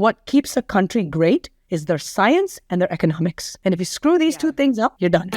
What keeps a country great is their science and their economics. And if you screw these two things up, you're done.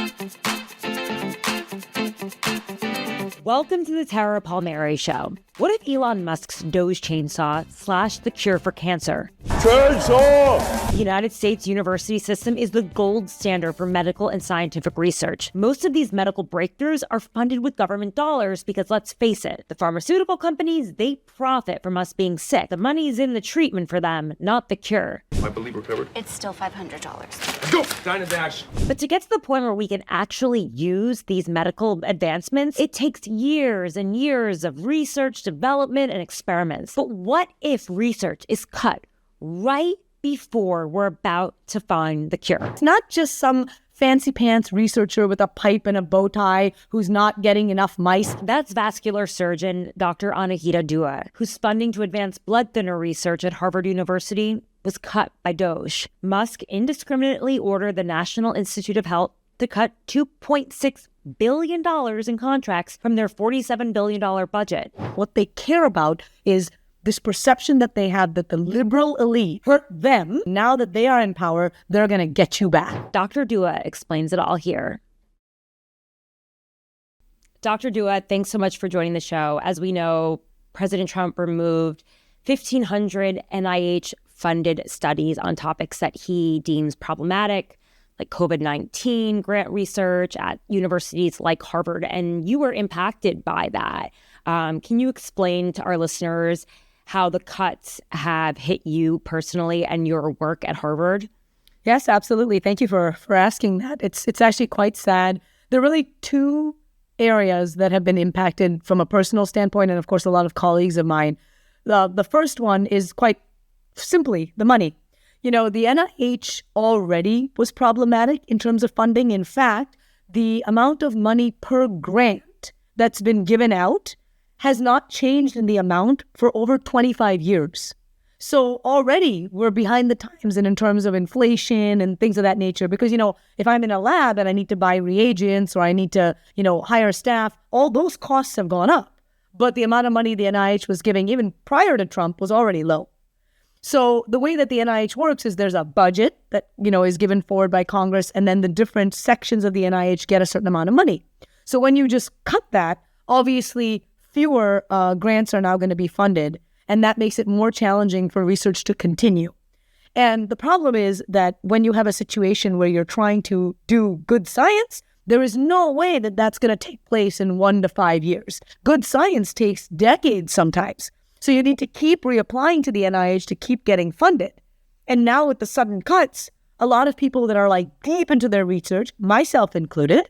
Welcome to the Tara Palmeri Show. What if Elon Musk's Doge chainsaw slashed the cure for cancer? Chainsaw! The United States university system is the gold standard for medical and scientific research. Most of these medical breakthroughs are funded with government dollars because, let's face it, the pharmaceutical companies, they profit from us being sick. The money's in the treatment for them, not the cure. I believe we're covered. It's still $500. Let's go! Dynadash! But to get to the point where we can actually use these medical advancements, it takes years and years of research, development, and experiments. But what if research is cut right before we're about to find the cure? It's not just some fancy pants researcher with a pipe and a bow tie who's not getting enough mice. That's vascular surgeon Dr. Anahita Dua, whose funding to advance blood thinner research at Harvard University was cut by Doge. Musk indiscriminately ordered the National Institute of Health to cut $2.6 billion in contracts from their $47 billion budget. What they care about is this perception that they have that the liberal elite hurt them. Now that they are in power, they're going to get you back. Dr. Dua explains it all here. Dr. Dua, thanks so much for joining the show. As we know, President Trump removed 1,500 NIH-funded studies on topics that he deems problematic, like COVID-19 grant research at universities like Harvard, and you were impacted by that. Can you explain to our listeners how the cuts have hit you personally and your work at Harvard? Yes, absolutely. Thank you for asking that. It's actually quite sad. There are really two areas that have been impacted from a personal standpoint, and of course, a lot of colleagues of mine. The first one is quite simply the money. You know, the NIH already was problematic in terms of funding. In fact, the amount of money per grant that's been given out has not changed in the amount for over 25 years. So already we're behind the times and in terms of inflation and things of that nature. Because, you know, if I'm in a lab and I need to buy reagents or I need to, hire staff, all those costs have gone up. But the amount of money the NIH was giving even prior to Trump was already low. So the way that the NIH works is there's a budget that, is given forward by Congress, and then the different sections of the NIH get a certain amount of money. So when you just cut that, obviously fewer grants are now going to be funded, and that makes it more challenging for research to continue. And the problem is that when you have a situation where you're trying to do good science, there is no way that that's going to take place in 1 to 5 years. Good science takes decades sometimes. So you need to keep reapplying to the NIH to keep getting funded. And now with the sudden cuts, a lot of people that are like deep into their research, myself included,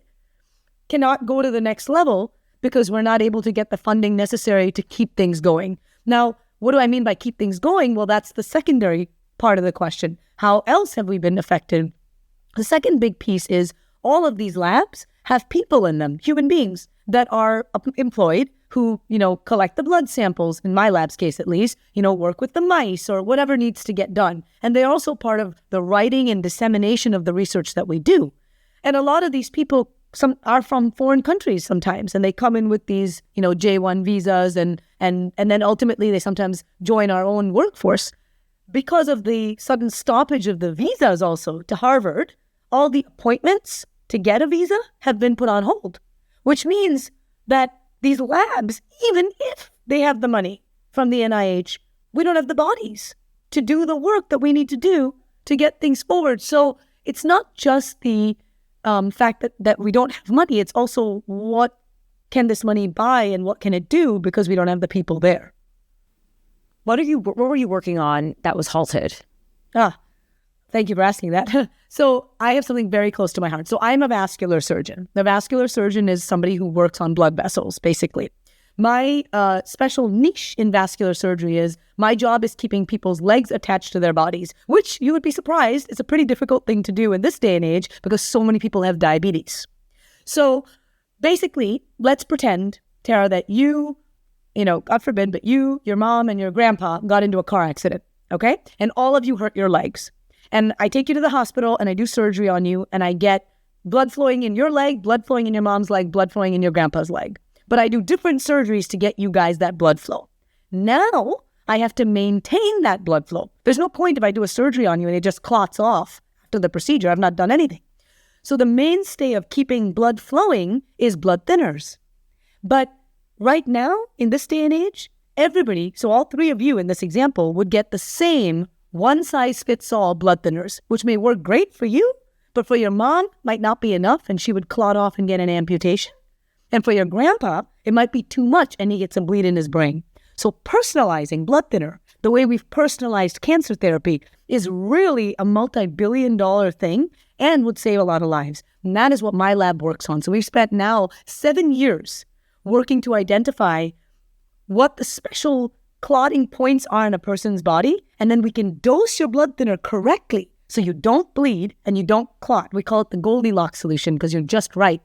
cannot go to the next level because we're not able to get the funding necessary to keep things going. Now, what do I mean by keep things going? Well, that's the secondary part of the question. How else have we been affected? The second big piece is all of these labs have people in them, human beings that are employed who, collect the blood samples, in my lab's case at least, work with the mice or whatever needs to get done. And they're also part of the writing and dissemination of the research that we do. And a lot of these people, some are from foreign countries sometimes, and they come in with these, J-1 visas, and then ultimately they sometimes join our own workforce. Because of the sudden stoppage of the visas also to Harvard, all the appointments to get a visa have been put on hold, which means that these labs, even if they have the money from the NIH, we don't have the bodies to do the work that we need to do to get things forward. So it's not just the fact that we don't have money. It's also what can this money buy and what can it do because we don't have the people there. What were you working on that was halted? Thank you for asking that. So I have something very close to my heart. So I'm a vascular surgeon. The vascular surgeon is somebody who works on blood vessels, basically. My special niche in vascular surgery is my job is keeping people's legs attached to their bodies, which you would be surprised is a pretty difficult thing to do in this day and age because so many people have diabetes. So basically, let's pretend, Tara, that you, God forbid, but you, your mom, and your grandpa got into a car accident, okay? And all of you hurt your legs. And I take you to the hospital and I do surgery on you and I get blood flowing in your leg, blood flowing in your mom's leg, blood flowing in your grandpa's leg. But I do different surgeries to get you guys that blood flow. Now, I have to maintain that blood flow. There's no point if I do a surgery on you and it just clots off after the procedure. I've not done anything. So the mainstay of keeping blood flowing is blood thinners. But right now, in this day and age, everybody, so all three of you in this example, would get the same one-size-fits-all blood thinners, which may work great for you, but for your mom, might not be enough, and she would clot off and get an amputation. And for your grandpa, it might be too much, and he gets a bleed in his brain. So personalizing blood thinner, the way we've personalized cancer therapy, is really a multi-billion-dollar thing and would save a lot of lives. And that is what my lab works on. So we've spent now 7 years working to identify what the special clotting points are in a person's body, and then we can dose your blood thinner correctly so you don't bleed and you don't clot. We call it the Goldilocks solution because you're just right.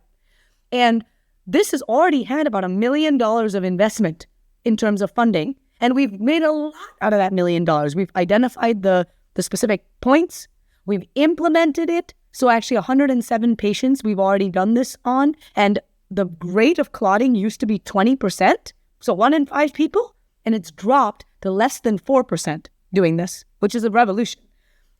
And this has already had about $1 million of investment in terms of funding, and we've made a lot out of that $1 million. We've identified the specific points. We've implemented it. So actually 107 patients we've already done this on, and the rate of clotting used to be 20%, so 1 in 5 people, and it's dropped to less than 4% doing this, which is a revolution.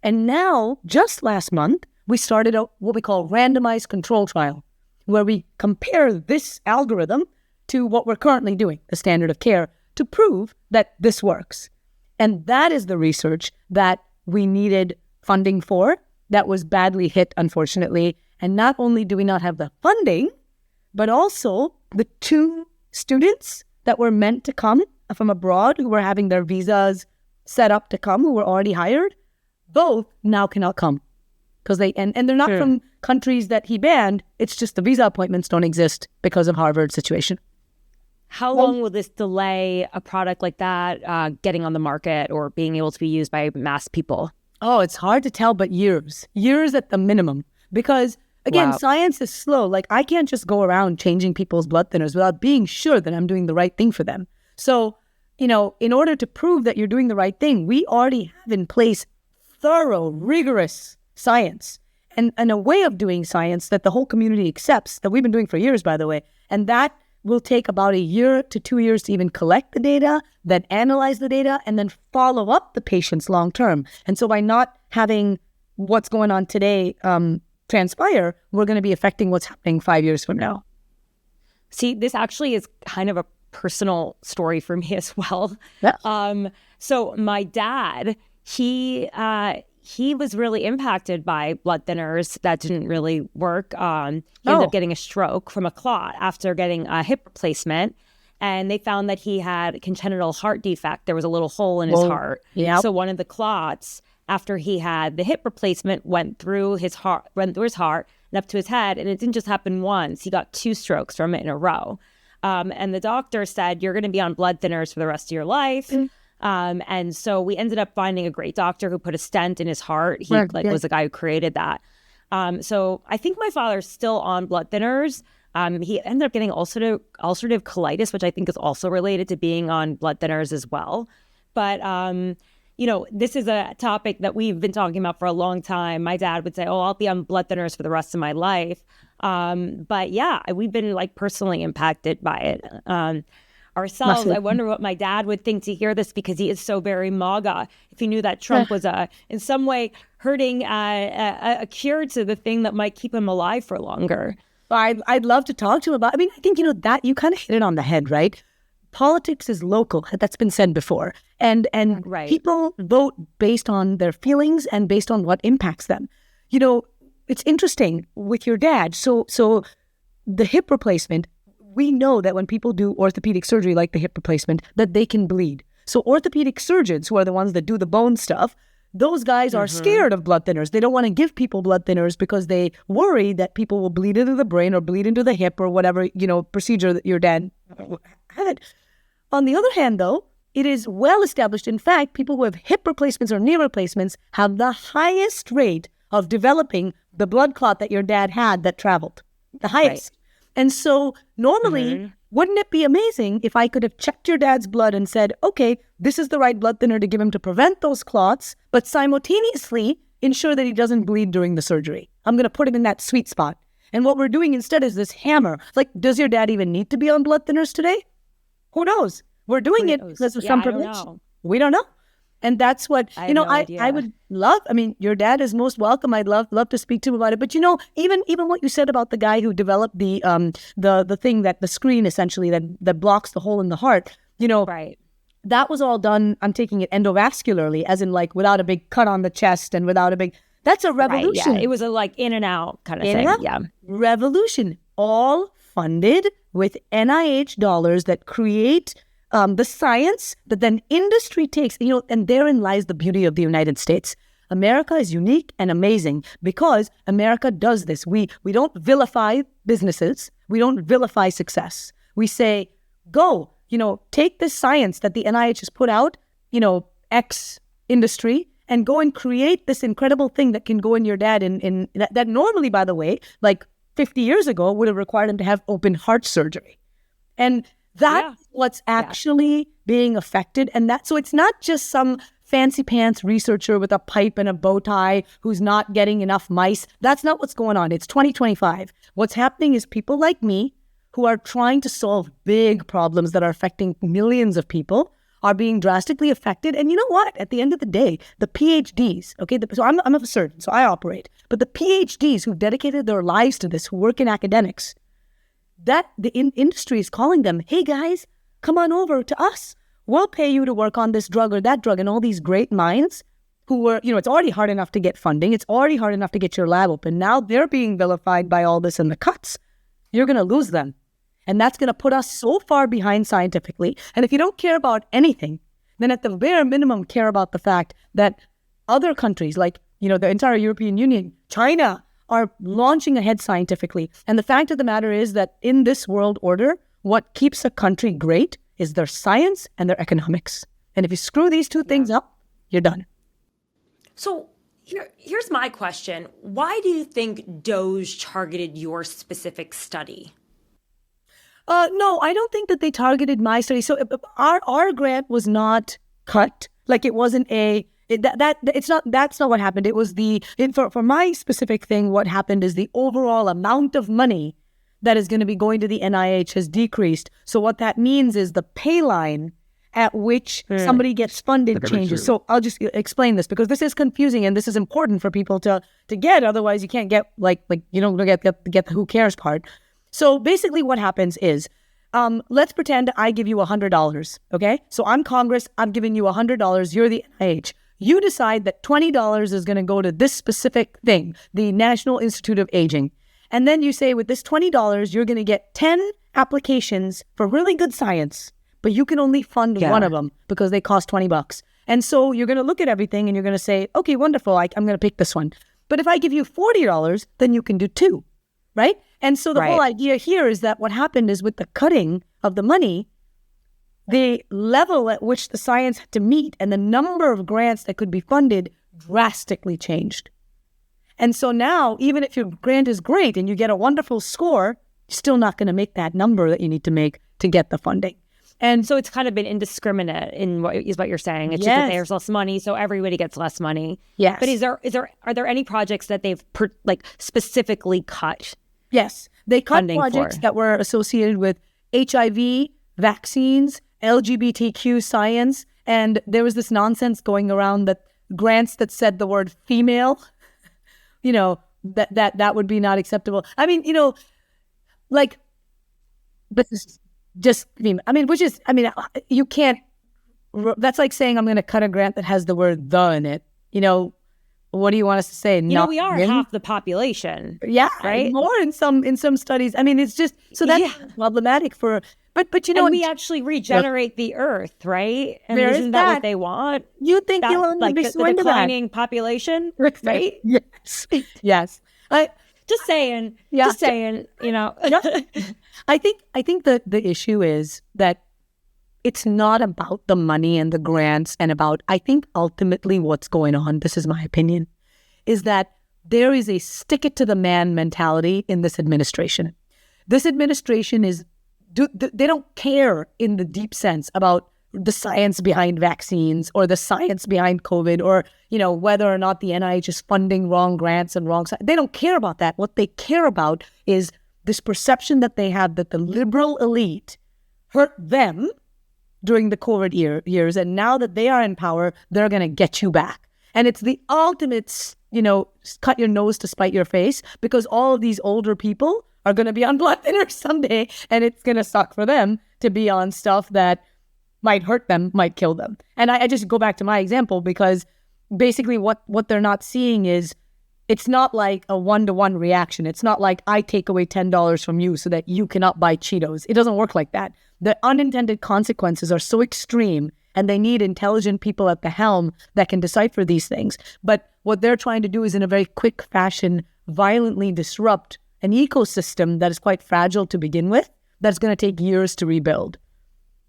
And now, just last month, we started what we call randomized control trial, where we compare this algorithm to what we're currently doing, the standard of care, to prove that this works. And that is the research that we needed funding for, that was badly hit, unfortunately. And not only do we not have the funding, but also the 2 students that were meant to come from abroad, who were having their visas set up to come, who were already hired, both now cannot come. Because and they're not from countries that he banned. It's just the visa appointments don't exist because of Harvard's situation. How long will this delay a product like that getting on the market or being able to be used by mass people? Oh, it's hard to tell, but years at the minimum. Because again, science is slow. Like, I can't just go around changing people's blood thinners without being sure that I'm doing the right thing for them. So, in order to prove that you're doing the right thing, we already have in place thorough, rigorous science and a way of doing science that the whole community accepts, that we've been doing for years, by the way. And that will take about 1 year to 2 years to even collect the data, then analyze the data, and then follow up the patients long term. And so by not having what's going on today transpire, we're going to be affecting what's happening 5 years from now. See, this actually is kind of a personal story for me as well. Yeah. So my dad, he was really impacted by blood thinners that didn't really work. He ended up getting a stroke from a clot after getting a hip replacement. And they found that he had congenital heart defect. There was a little hole in his heart. Yep. So one of the clots, after he had the hip replacement, went through his heart and up to his head. And it didn't just happen once. He got 2 strokes from it in a row. And the doctor said, you're going to be on blood thinners for the rest of your life. And so we ended up finding a great doctor who put a stent in his heart. He was the guy who created that. So I think my father's still on blood thinners. He ended up getting ulcerative colitis, which I think is also related to being on blood thinners as well. But, this is a topic that we've been talking about for a long time. My dad would say, I'll be on blood thinners for the rest of my life. But yeah, we've been personally impacted by it. Ourselves. Massive. I wonder what my dad would think to hear this, because he is so very MAGA. If he knew that Trump was in some way hurting a cure to the thing that might keep him alive for longer. I'd love to talk to him about. I think that you kind of hit it on the head, right? Politics is local. That's been said before, and right. People vote based on their feelings and based on what impacts them. It's interesting with your dad. So the hip replacement. We know that when people do orthopedic surgery like the hip replacement, that they can bleed. So orthopedic surgeons, who are the ones that do the bone stuff, those guys are scared of blood thinners. They don't want to give people blood thinners because they worry that people will bleed into the brain or bleed into the hip or whatever, procedure that your dad had. On the other hand, though, it is well established. In fact, people who have hip replacements or knee replacements have the highest rate of developing the blood clot that your dad had that traveled. The highest. Right. And so normally, wouldn't it be amazing if I could have checked your dad's blood and said, okay, this is the right blood thinner to give him to prevent those clots, but simultaneously ensure that he doesn't bleed during the surgery. I'm going to put him in that sweet spot. And what we're doing instead is this hammer. Does your dad even need to be on blood thinners today? Who knows? We're doing it because of some prevention. We don't know. And that's what, I have no idea. I would love, your dad is most welcome. I'd love to speak to him about it. But, even what you said about the guy who developed the thing the screen essentially that blocks the hole in the heart, right. That was all done, I'm taking it endovascularly, as in like without a big cut on the chest and without a big, that's a revolution. Right, yeah. It was a like in and out kind of thing. Yeah. Revolution, all funded with NIH dollars that create the science that then industry takes, and therein lies the beauty of the United States. America is unique and amazing because America does this. We don't vilify businesses. We don't vilify success. We say, go, take this science that the NIH has put out, X industry, and go and create this incredible thing that can go in your dad in that normally, by the way, like 50 years ago would have required him to have open heart surgery. And that's what's actually being affected. And so it's not just some fancy pants researcher with a pipe and a bow tie who's not getting enough mice. That's not what's going on. It's 2025. What's happening is people like me who are trying to solve big problems that are affecting millions of people are being drastically affected. And you know what? At the end of the day, the PhDs, okay, so I'm a surgeon, so I operate. But the PhDs who dedicated their lives to this, who work in academics, that the industry is calling them, hey guys, come on over to us. We'll pay you to work on this drug or that drug. And all these great minds who were, it's already hard enough to get funding. It's already hard enough to get your lab open. Now they're being vilified by all this and the cuts. You're going to lose them. And that's going to put us so far behind scientifically. And if you don't care about anything, then at the bare minimum care about the fact that other countries like, the entire European Union, China, are launching ahead scientifically. And the fact of the matter is that in this world order, what keeps a country great is their science and their economics. And if you screw these two things up, you're done. So here's my question. Why do you think Doge targeted your specific study? No, I don't think that they targeted my study. So our grant was not cut. Like it wasn't that's not what happened. It was for my specific thing, what happened is the overall amount of money that is going to be going to the NIH has decreased. So what that means is the pay line at which somebody gets funded changes. So I'll just explain this because this is confusing and this is important for people to get. Otherwise, you can't get you don't get the who cares part. So basically what happens is, let's pretend I give you $100, okay? So I'm Congress, I'm giving you $100, you're the NIH. You decide that $20 is going to go to this specific thing, the National Institute of Aging. And then you say with this $20, you're going to get 10 applications for really good science, but you can only fund one of them because they cost $20. And so you're going to look at everything and you're going to say, okay, wonderful, I'm going to pick this one. But if I give you $40, then you can do 2, right? And so the whole idea here is that what happened is with the cutting of the money, the level at which the science had to meet and the number of grants that could be funded drastically changed. And so now, even if your grant is great and you get a wonderful score, you're still not going to make that number that you need to make to get the funding. And so it's kind of been indiscriminate in what you're saying. It's just that there's less money, so everybody gets less money. Yes. But are there any projects that they've specifically cut? Yes. They cut projects that were associated with HIV, vaccines, LGBTQ science, and there was this nonsense going around that grants that said the word female, that would be not acceptable. This is just, you can't, that's like saying I'm going to cut a grant that has the word the in it. What do you want us to say? We are half the population. Yeah, right. More in some studies. It's just so that's problematic for. But and we actually regenerate the earth, right? And isn't that what they want? You think Elon would be the declining population, right? Yes, yes. Just saying. Yeah. Just saying. I think that the issue is that it's not about the money and the grants and about, I think ultimately what's going on, this is my opinion, is that there is a stick it to the man mentality in this administration. This administration they don't care in the deep sense about the science behind vaccines or the science behind COVID or, whether or not the NIH is funding wrong grants and wrong science. They don't care about that. What they care about is this perception that they have that the liberal elite hurt them during the COVID years. And now that they are in power, they're going to get you back. And it's the ultimate, cut your nose to spite your face, because all of these older people are going to be on blood thinner someday, and it's going to suck for them to be on stuff that might hurt them, might kill them. And I just go back to my example, because basically what they're not seeing is it's not like a one-to-one reaction. It's not like I take away $10 from you so that you cannot buy Cheetos. It doesn't work like that. The unintended consequences are so extreme, and they need intelligent people at the helm that can decipher these things. But what they're trying to do is, in a very quick fashion, violently disrupt an ecosystem that is quite fragile to begin with, that's going to take years to rebuild.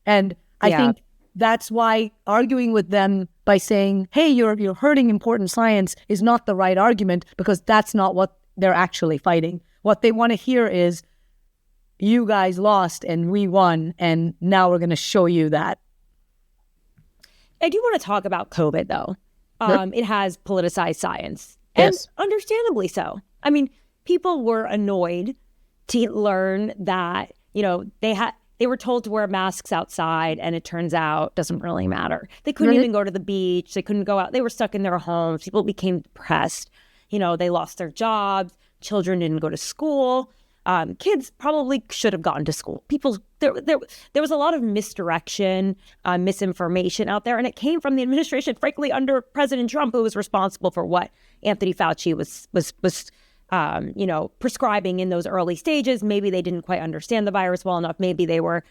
And I think that's why arguing with them by saying, hey, you're hurting important science is not the right argument, because that's not what they're actually fighting. What they want to hear is, you guys lost and we won, and now we're going to show you that. I do want to talk about COVID, though. Sure. It has politicized science, and Yes. understandably so. I mean, people were annoyed to learn that, they were told to wear masks outside, and it turns out doesn't really matter. They couldn't even go to the beach. They couldn't go out. They were stuck in their homes. People became depressed. They lost their jobs. Children didn't go to school. Kids probably should have gone to school. There was a lot of misdirection, misinformation out there, and it came from the administration, frankly, under President Trump, who was responsible for what Anthony Fauci was prescribing in those early stages. Maybe they didn't quite understand the virus well enough. Maybe they were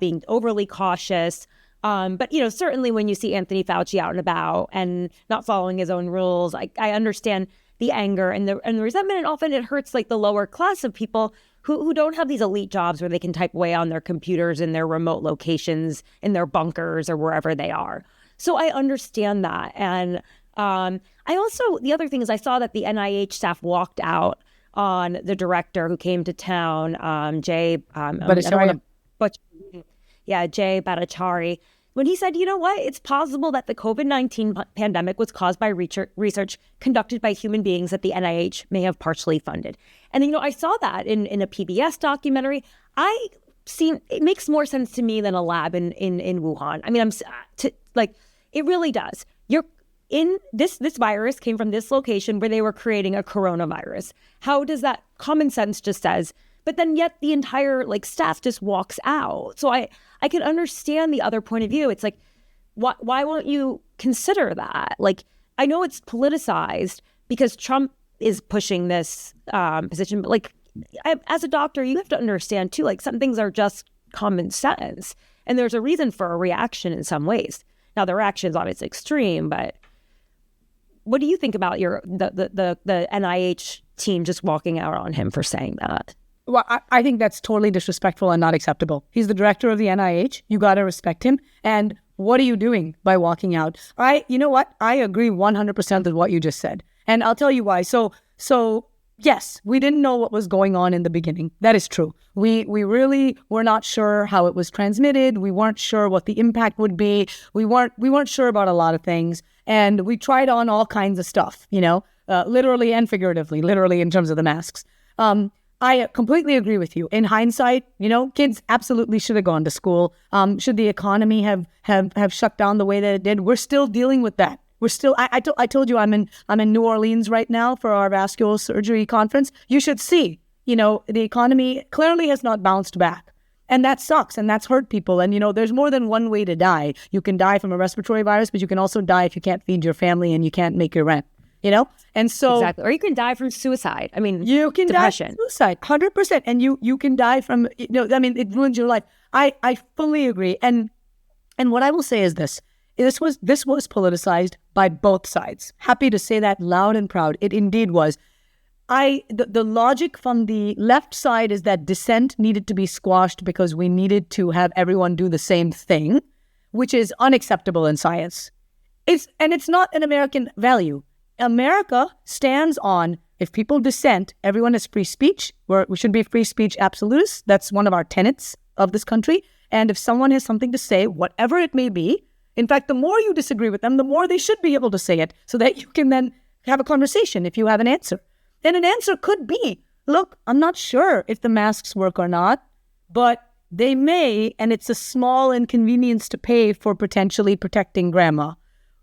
being overly cautious. But certainly when you see Anthony Fauci out and about and not following his own rules, I understand the anger and the resentment, and often it hurts like the lower class of people who don't have these elite jobs where they can type away on their computers in their remote locations, in their bunkers or wherever they are. So I understand that. And I also, the other thing is, I saw that the NIH staff walked out on the director who came to town, Jay Bhattacharya, when he said, you know what, it's possible that the COVID-19 pandemic was caused by research conducted by human beings that the NIH may have partially funded. And, I saw that in a PBS documentary. It makes more sense to me than a lab in Wuhan. I mean, it really does. This virus came from this location where they were creating a coronavirus. How does that, common sense just says, but then yet the entire staff just walks out. So I can understand the other point of view. It's like, why won't you consider that? I know it's politicized because Trump is pushing this position, but as a doctor, you have to understand too, some things are just common sense, and there's a reason for a reaction in some ways. Now the reaction is obviously extreme, but what do you think about the NIH team just walking out on him for saying that? Well, I think that's totally disrespectful and not acceptable. He's the director of the NIH. You got to respect him. And what are you doing by walking out? You know what? I agree 100% with what you just said. And I'll tell you why. So yes, we didn't know what was going on in the beginning. That is true. We really were not sure how it was transmitted. We weren't sure what the impact would be. We weren't sure about a lot of things. And we tried on all kinds of stuff, literally and figuratively, literally in terms of the masks. I completely agree with you. In hindsight, kids absolutely should have gone to school. Should the economy have shut down the way that it did? We're still dealing with that. We're still. I told you I'm in New Orleans right now for our vascular surgery conference. You should see. The economy clearly has not bounced back, and that sucks, and that's hurt people. And there's more than one way to die. You can die from a respiratory virus, but you can also die if you can't feed your family and you can't make your rent. And so exactly, or you can die from suicide. I mean, you can depression. Die from suicide, 100%, and you can die from it ruins your life. I fully agree, and what I will say is this: this was politicized by both sides. Happy to say that loud and proud. It indeed was. The logic from the left side is that dissent needed to be squashed because we needed to have everyone do the same thing, which is unacceptable in science. It's not an American value. America stands on, if people dissent, everyone has free speech. We should be free speech absolutists. That's one of our tenets of this country. And if someone has something to say, whatever it may be, in fact, the more you disagree with them, the more they should be able to say it so that you can then have a conversation if you have an answer. And an answer could be, look, I'm not sure if the masks work or not, but they may, and it's a small inconvenience to pay for potentially protecting grandma.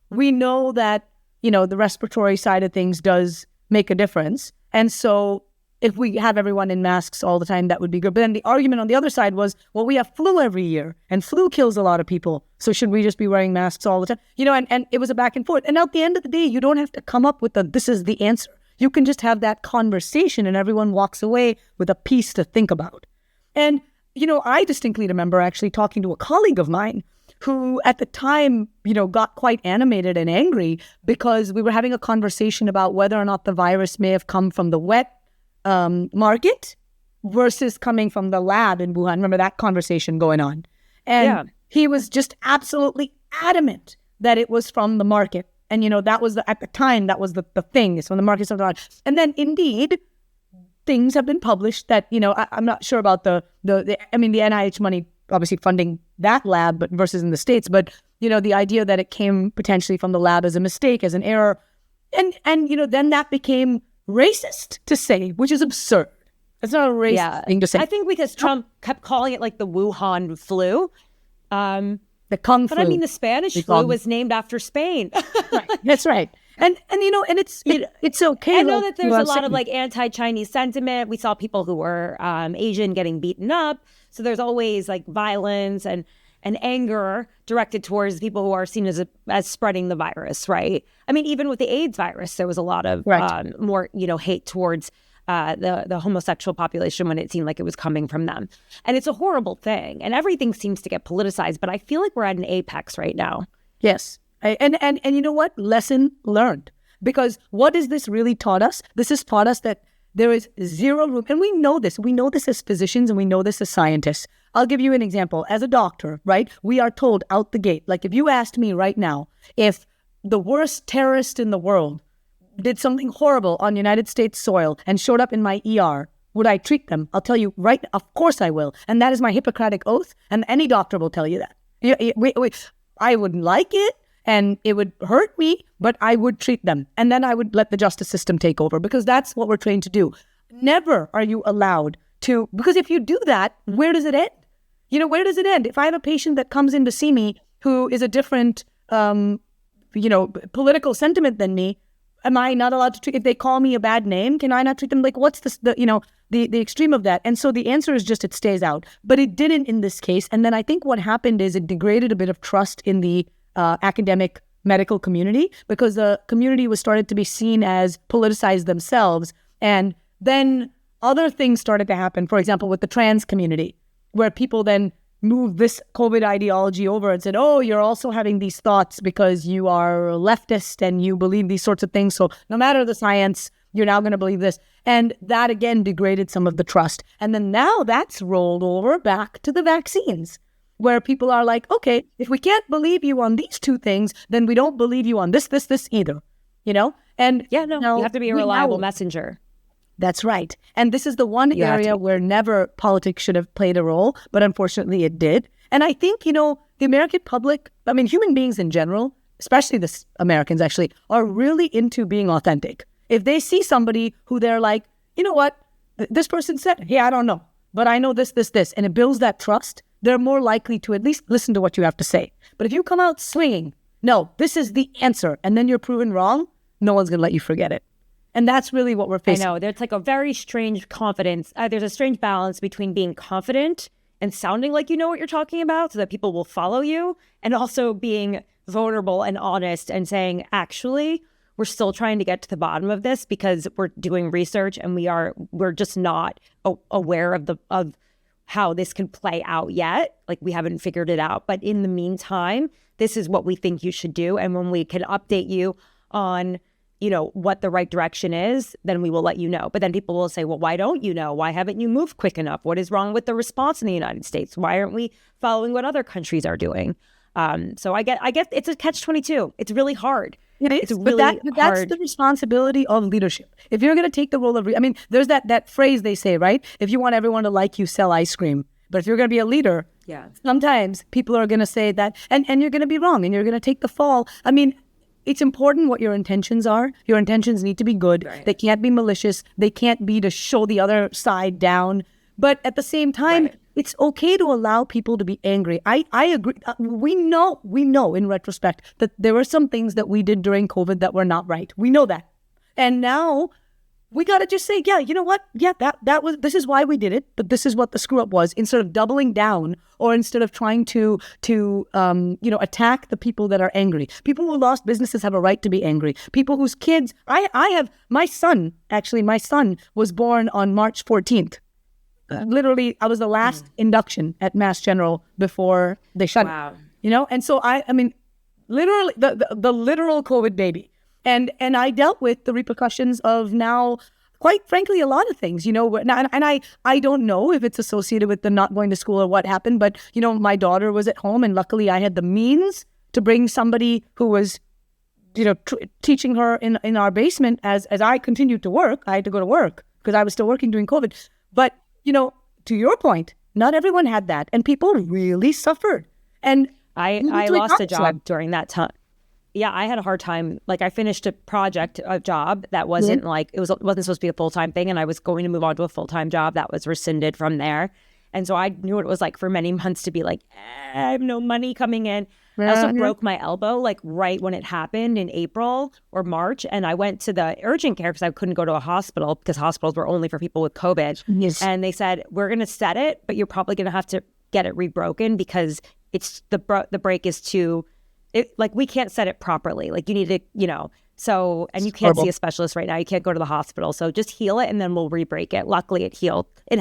We know that, the respiratory side of things does make a difference. And so if we have everyone in masks all the time, that would be good. But then the argument on the other side was, well, we have flu every year and flu kills a lot of people. So should we just be wearing masks all the time? And it was a back and forth. And at the end of the day, you don't have to come up with this is the answer. You can just have that conversation and everyone walks away with a piece to think about. And, I distinctly remember actually talking to a colleague of mine who at the time, got quite animated and angry because we were having a conversation about whether or not the virus may have come from the wet market versus coming from the lab in Wuhan. Remember that conversation going on? And he was just absolutely adamant that it was from the market. And, that was at the time, that was the thing. It's from the market. And then indeed, things have been published that, I'm not sure about the NIH money obviously funding that lab, but versus in the States. But, the idea that it came potentially from the lab as a mistake, as an error. And then that became racist to say, which is absurd. It's not a racist thing to say. I think because Trump kept calling it like the Wuhan flu. The Kung flu. But I mean, the Spanish flu was named after Spain. Right. That's right. And it's okay. I know that there's a lot of like anti-Chinese sentiment. We saw people who were Asian getting beaten up. So there's always like violence and anger directed towards people who are seen as spreading the virus, right? I mean, even with the AIDS virus, there was a lot of more, hate towards the homosexual population when it seemed like it was coming from them. And it's a horrible thing. And everything seems to get politicized. But I feel like we're at an apex right now. Yes. And you know what? Lesson learned. Because what has this really taught us? This has taught us that there is zero room. And we know this. We know this as physicians and we know this as scientists. I'll give you an example. As a doctor, right? We are told out the gate, like if you asked me right now, if the worst terrorist in the world did something horrible on United States soil and showed up in my ER, would I treat them? I'll tell you right, of course I will. And that is my Hippocratic oath. And any doctor will tell you that. I wouldn't like it. And it would hurt me, but I would treat them. And then I would let the justice system take over because that's what we're trained to do. Never are you allowed to, because if you do that, where does it end? Where does it end? If I have a patient that comes in to see me who is a different, political sentiment than me, am I not allowed to treat, if they call me a bad name, can I not treat them? Like, what's the extreme of that? And so the answer is just it stays out. But it didn't in this case. And then I think what happened is it degraded a bit of trust in the academic medical community because the community was started to be seen as politicized themselves. And then other things started to happen, for example, with the trans community, where people then moved this COVID ideology over and said, oh, you're also having these thoughts because you are leftist and you believe these sorts of things. So no matter the science, you're now going to believe this. And that, again, degraded some of the trust. And then now that's rolled over back to the vaccines, where people are like, okay, if we can't believe you on these two things, then we don't believe you on this either, And you have to be a reliable messenger. That's right. And this is the one area where never politics should have played a role, but unfortunately it did. And I think, the American public, human beings in general, especially the Americans actually, are really into being authentic. If they see somebody who they're like, you know what, this person said, hey, I don't know, but I know this, and it builds that trust, they're more likely to at least listen to what you have to say. But if you come out swinging, no, this is the answer, and then you're proven wrong, no one's going to let you forget it. And that's really what we're facing. I know. There's like a very strange confidence. There's a strange balance between being confident and sounding like you know what you're talking about so that people will follow you, and also being vulnerable and honest and saying, actually, we're still trying to get to the bottom of this because we're doing research and we're just not aware of how this can play out yet. Like, we haven't figured it out. But in the meantime, this is what we think you should do. And when we can update you on, what the right direction is, then we will let you know. But then people will say, well, why don't you know? Why haven't you moved quick enough? What is wrong with the response in the United States? Why aren't we following what other countries are doing? So I get it's a catch-22. It's really hard. It is, it's really hard. That's the responsibility of leadership. If you're going to take the role of, there's that phrase they say, right? If you want everyone to like you, sell ice cream. But if you're going to be a leader, sometimes people are going to say that, and you're going to be wrong, and you're going to take the fall. It's important what your intentions are. Your intentions need to be good. Right. They can't be malicious. They can't be to show the other side down. But at the same time, Right. it's okay to allow people to be angry. I agree. We know in retrospect that there were some things that we did during COVID that were not right. We know that. And now we got to just say, yeah, you know what? Yeah, this is why we did it, but this is what the screw up was, instead of doubling down or instead of trying to attack the people that are angry. People who lost businesses have a right to be angry. People whose kids, my son was born on March 14th. Literally, I was the last induction at Mass General before they shut it. And so I mean, literally the literal COVID baby. And I dealt with the repercussions of now, quite frankly, a lot of things, and I don't know if it's associated with the not going to school or what happened, but, my daughter was at home and luckily I had the means to bring somebody who was, teaching her in our basement as I continued to work. I had to go to work because I was still working during COVID. But, to your point, not everyone had that and people really suffered. And I lost a job during that time. Yeah, I had a hard time. Like, I finished a job that wasn't wasn't supposed to be a full-time thing, and I was going to move on to a full-time job that was rescinded from there. And so I knew what it was like for many months to be like, I have no money coming in. I also broke my elbow like right when it happened in April or March, and I went to the urgent care because I couldn't go to a hospital because hospitals were only for people with COVID. Yes. And they said, we're going to set it, but you're probably going to have to get it rebroken because it's the break is too... we can't set it properly. Like, you need to, so, and you can't see a specialist right now. You can't go to the hospital. So just heal it and then we'll re-break it. Luckily, it healed. It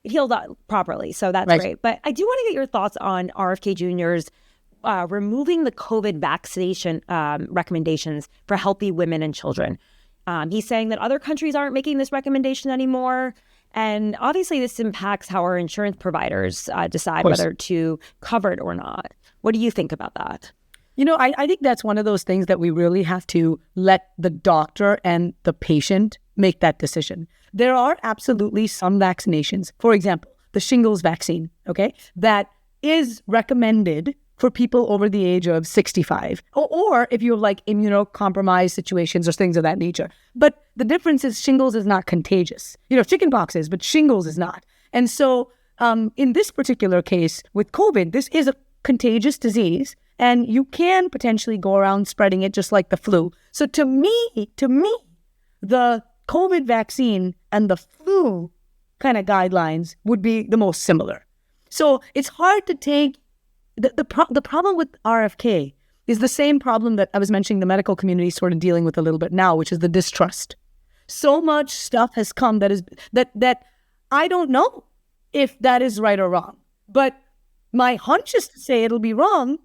healed properly. So that's great. But I do want to get your thoughts on RFK Jr.'s removing the COVID vaccination recommendations for healthy women and children. He's saying that other countries aren't making this recommendation anymore. And obviously, this impacts how our insurance providers decide whether to cover it or not. What do you think about that? I think that's one of those things that we really have to let the doctor and the patient make that decision. There are absolutely some vaccinations, for example, the shingles vaccine, okay, that is recommended for people over the age of 65, or if you have like immunocompromised situations or things of that nature. But the difference is shingles is not contagious. Chickenpox is, but shingles is not. And so in this particular case with COVID, this is a contagious disease. And you can potentially go around spreading it just like the flu. So to me, the COVID vaccine and the flu kind of guidelines would be the most similar. So it's hard to take the problem with RFK is the same problem that I was mentioning the medical community is sort of dealing with a little bit now, which is the distrust. So much stuff has come that I don't know if that is right or wrong. But my hunch is to say it'll be wrong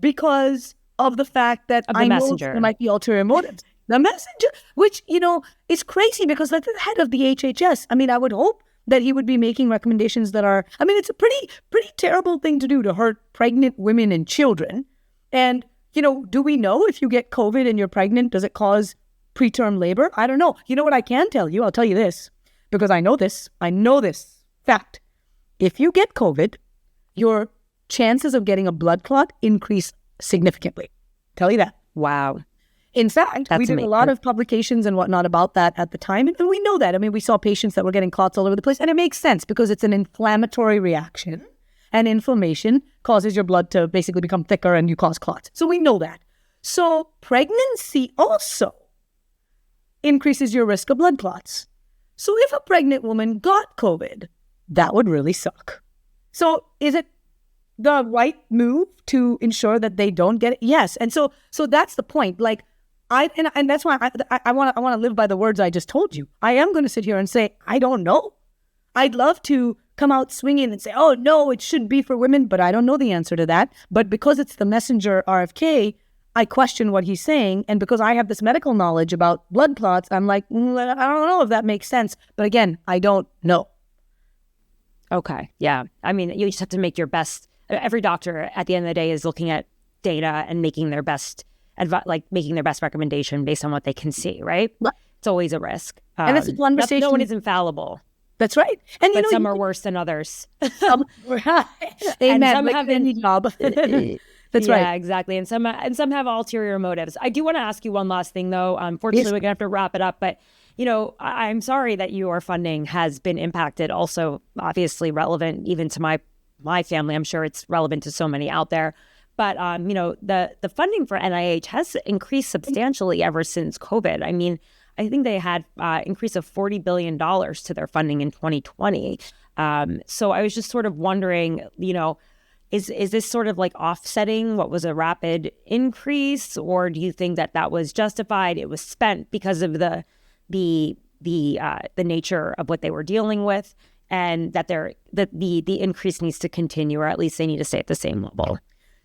because of the fact that I know there might be ulterior motives. The messenger, which, is crazy because that's the head of the HHS. I mean, I would hope that he would be making recommendations that are, it's a pretty terrible thing to do to hurt pregnant women and children. And, do we know if you get COVID and you're pregnant, does it cause preterm labor? I don't know. You know what I can tell you? I'll tell you this because I know this fact. If you get COVID, your chances of getting a blood clot increase significantly. Tell you that. Wow. In fact, we did a lot of publications and whatnot about that at the time. And we know that. We saw patients that were getting clots all over the place. And it makes sense because it's an inflammatory reaction. And inflammation causes your blood to basically become thicker and you cause clots. So we know that. So pregnancy also increases your risk of blood clots. So if a pregnant woman got COVID, that would really suck. So is it the right move to ensure that they don't get it? Yes. And so that's the point. Like, and that's why I want to live by the words I just told you. I am going to sit here and say, I don't know. I'd love to come out swinging and say, oh, no, it should be for women, but I don't know the answer to that. But because it's the messenger RFK, I question what he's saying. And because I have this medical knowledge about blood clots, I'm like, I don't know if that makes sense. But again, I don't know. Okay. Yeah. You just have to make your best. Every doctor at the end of the day is looking at data and making their best recommendation based on what they can see, right? It's always a risk. And that's a conversation. No one is infallible. That's right. And some are worse than others. Amen. And some like have any job. That's yeah, right. exactly. And some have ulterior motives. I do want to ask you one last thing, though. Unfortunately, Yes. we're gonna have to wrap it up. But I'm sorry that your funding has been impacted. Also, obviously relevant even to my family. I'm sure it's relevant to so many out there. But the funding for NIH has increased substantially ever since COVID. I mean, I think they had increase of $40 billion to their funding in 2020. So I was just sort of wondering, is this sort of like offsetting what was a rapid increase, or do you think that was justified? It was spent because of the nature of what they were dealing with, and that the increase needs to continue, or at least they need to stay at the same level.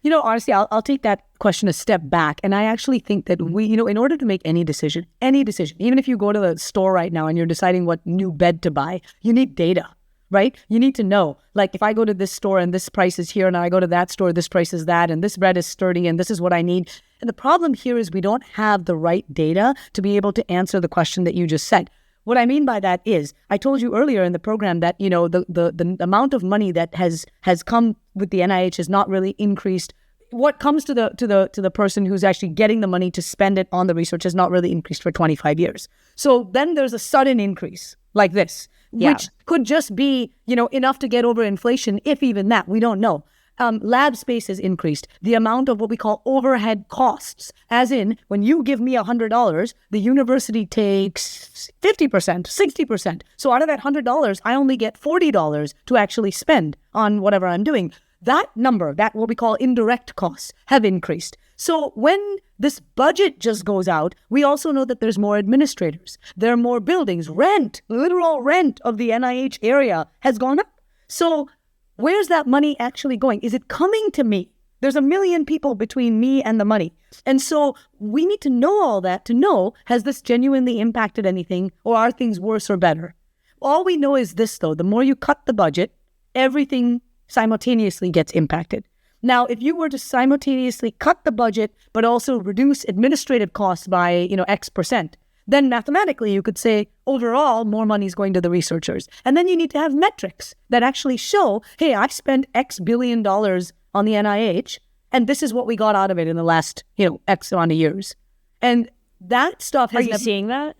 Honestly, I'll take that question a step back. And I actually think that in order to make any decision, even if you go to the store right now and you're deciding what new bed to buy, you need data, right? You need to know, like, if I go to this store and this price is here, and I go to that store, this price is that, and this bread is sturdy, and this is what I need. And the problem here is we don't have the right data to be able to answer the question that you just said. What I mean by that is, I told you earlier in the program that, the amount of money that has come with the NIH has not really increased. What comes to the person who's actually getting the money to spend it on the research has not really increased for 25 years. So then there's a sudden increase like this, which could just be, enough to get over inflation, if even that. We don't know. Lab space has increased. The amount of what we call overhead costs, as in, when you give me $100, the university takes 50%, 60%. So out of that $100, I only get $40 to actually spend on whatever I'm doing. That number, that what we call indirect costs, have increased. So when this budget just goes out, we also know that there's more administrators. There are more buildings. Literal rent of the NIH area has gone up. So where's that money actually going? Is it coming to me? There's 1 million people between me and the money. And so we need to know all that to know, has this genuinely impacted anything, or are things worse or better? All we know is this, though. The more you cut the budget, everything simultaneously gets impacted. Now, if you were to simultaneously cut the budget, but also reduce administrative costs by, X percent, then mathematically you could say overall more money is going to the researchers. And then you need to have metrics that actually show, hey, I spent X billion dollars on the NIH, and this is what we got out of it in the last, X amount of years. And that stuff has... Are you seeing that?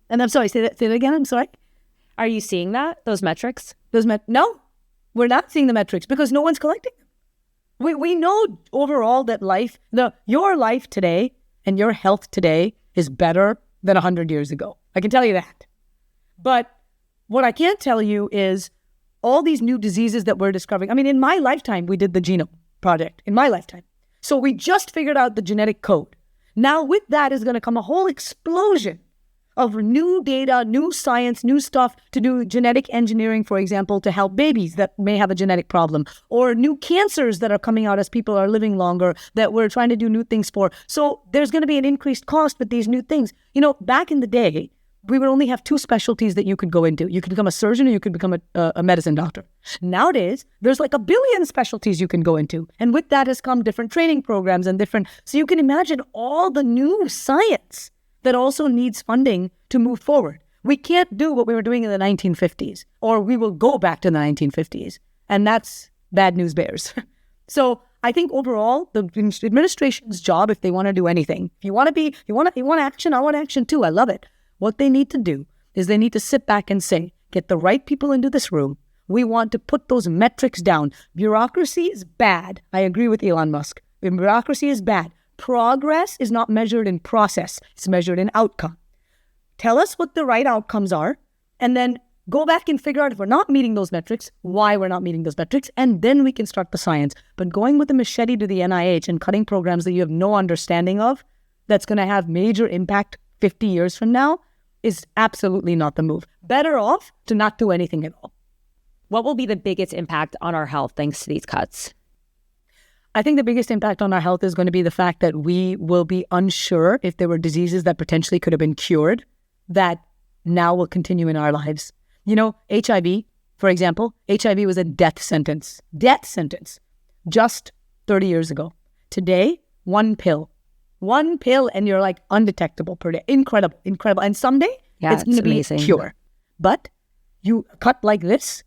And I'm sorry, say that again, I'm sorry. Are you seeing that, those metrics? No, we're not seeing the metrics because no one's collecting them. We know overall that your life today and your health today is better than 100 years ago. I can tell you that. But what I can't tell you is all these new diseases that we're discovering. I mean, in my lifetime, we did the Genome Project. In my lifetime. So we just figured out the genetic code. Now with that is going to come a whole explosion of new data, new science, new stuff to do genetic engineering, for example, to help babies that may have a genetic problem, or new cancers that are coming out as people are living longer that we're trying to do new things for. So there's going to be an increased cost with these new things. Back in the day, we would only have 2 specialties that you could go into. You could become a surgeon, or you could become a medicine doctor. Nowadays, there's like 1 billion specialties you can go into. And with that has come different training programs and so you can imagine all the new science that also needs funding to move forward. We can't do what we were doing in the 1950s, or we will go back to the 1950s. And that's bad news bears. So I think overall, the administration's job, if they want to do anything, if you want action, I want action too. I love it. What they need to do is they need to sit back and say, get the right people into this room. We want to put those metrics down. Bureaucracy is bad. I agree with Elon Musk. Bureaucracy is bad. Progress is not measured in process. It's measured in outcome. Tell us what the right outcomes are, and then go back and figure out if we're not meeting those metrics, why we're not meeting those metrics, and then we can start the science. But going with a machete to the NIH and cutting programs that you have no understanding of, that's going to have major impact 50 years from now, is absolutely not the move. Better off to not do anything at all. What will be the biggest impact on our health thanks to these cuts? I think the biggest impact on our health is going to be the fact that we will be unsure if there were diseases that potentially could have been cured that now will continue in our lives. HIV, for example, HIV was a death sentence, just 30 years ago. Today, one pill, and you're like undetectable per day. Incredible. And someday it's going to be a cure. But you cut like this,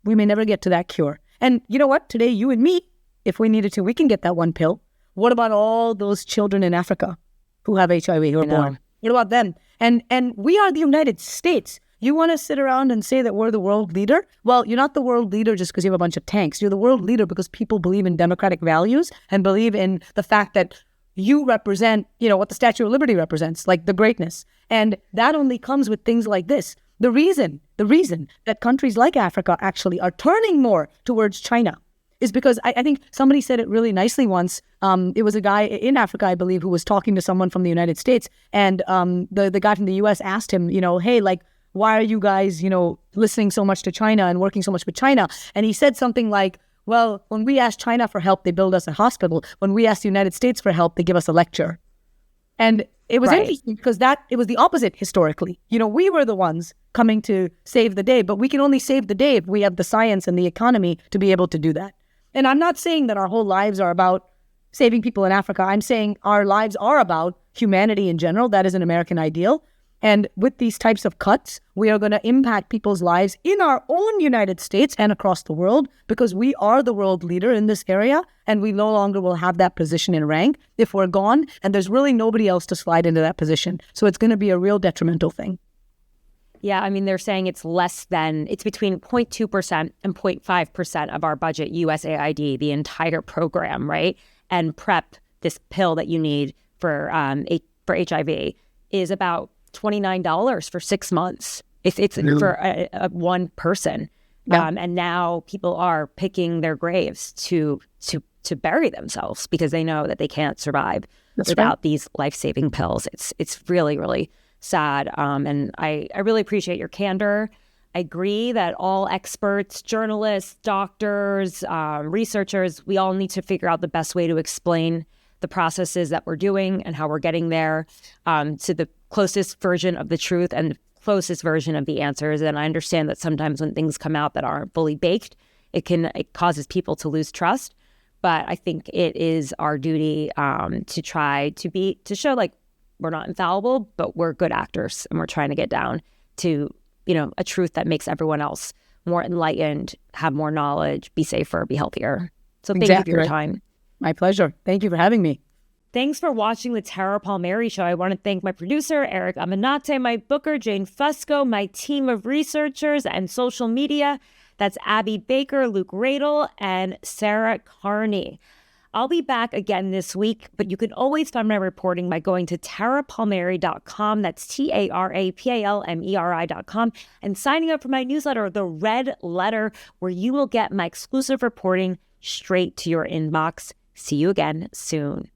we may never get to that cure. And you know what? Today, you and me, if we needed to, we can get that one pill. What about all those children in Africa who have HIV, who are born? What about them? And we are the United States. You want to sit around and say that we're the world leader? Well, you're not the world leader just because you have a bunch of tanks. You're the world leader because people believe in democratic values and believe in the fact that you represent, what the Statue of Liberty represents, like the greatness. And that only comes with things like this. The reason that countries like Africa actually are turning more towards China is because I think somebody said it really nicely once. It was a guy in Africa, I believe, who was talking to someone from the United States. And the guy from the US asked him, hey, why are you guys, listening so much to China and working so much with China? And he said something like, well, when we ask China for help, they build us a hospital. When we ask the United States for help, they give us a lecture. And it was interesting because it was the opposite historically. We were the ones coming to save the day, but we can only save the day if we have the science and the economy to be able to do that. And I'm not saying that our whole lives are about saving people in Africa. I'm saying our lives are about humanity in general. That is an American ideal. And with these types of cuts, we are going to impact people's lives in our own United States and across the world because we are the world leader in this area and we no longer will have that position in rank if we're gone and there's really nobody else to slide into that position. So it's going to be a real detrimental thing. Yeah, I mean, they're saying it's between 0.2% and 0.5% of our budget, USAID, the entire program, right? And PrEP, this pill that you need for HIV, is about $29 for 6 months. It's for one person. Yeah. And now people are picking their graves to bury themselves because they know that they can't survive without these life-saving pills. It's really, really sad. And I really appreciate your candor. I agree that all experts, journalists, doctors, researchers, we all need to figure out the best way to explain the processes that we're doing and how we're getting there to the closest version of the truth and the closest version of the answers. And I understand that sometimes when things come out that aren't fully baked, it causes people to lose trust. But I think it is our duty to try to show we're not infallible, but we're good actors and we're trying to get down to, a truth that makes everyone else more enlightened, have more knowledge, be safer, be healthier. So thank you for your time. My pleasure. Thank you for having me. Thanks for watching the Tara Palmeri Show. I want to thank my producer, Eric Aminate, my booker, Jane Fusco, my team of researchers and social media. That's Abby Baker, Luke Radel, and Sarah Carney. I'll be back again this week, but you can always find my reporting by going to tarapalmeri.com. That's TARAPALMERI.com and signing up for my newsletter, The Red Letter, where you will get my exclusive reporting straight to your inbox. See you again soon.